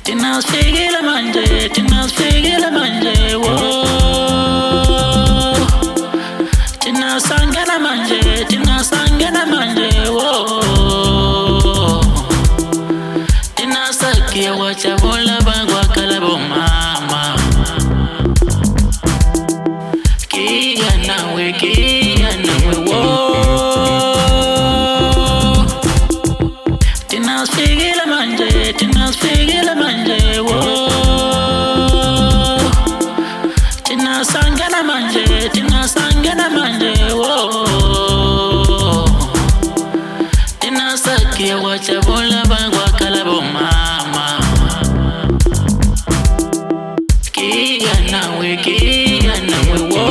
Tinasfikile manje, wo. Tinasangena manje, wo. Tinasakia wachavula bangwa kalabo mama. Kia nawe, wo. Tinasfikile manje, wo. Tinasangena manje, wo. Tinasakia wachavula bangwa kalabo mama. Kia nawe, wo.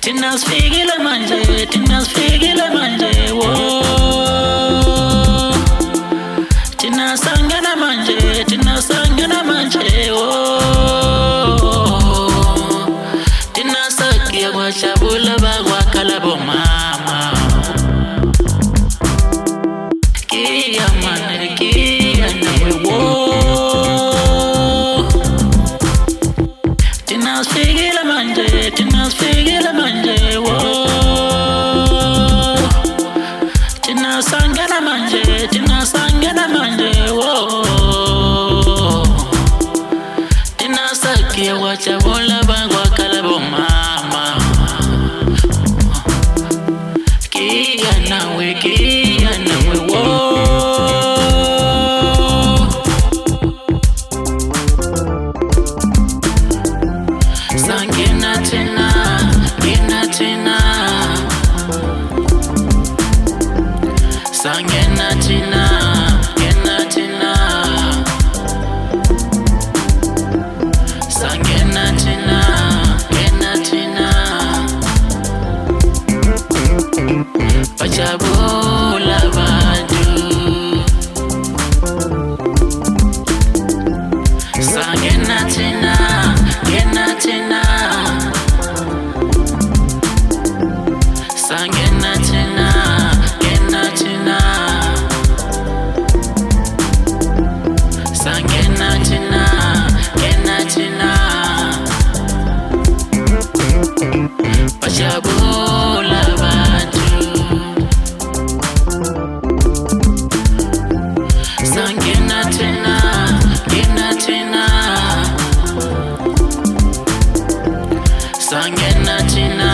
Tinasfikile manje, wo. Tinasangena manje, wo. Tinasakia wachavula bagwa kalabo mama. Kia nawe, wo. Tinasfikile manje, wo. Tinasangena manje, wo. Tinasakia wachavula bangwa kalabo mama. Kia nawe, wo. Sangena tena. Sangena tina. Sangena tina. Pachabula bandu. Sangena tina. Sangena tina. Sangena tina. Pachabula bantu. Sangena tina. Sangena tina.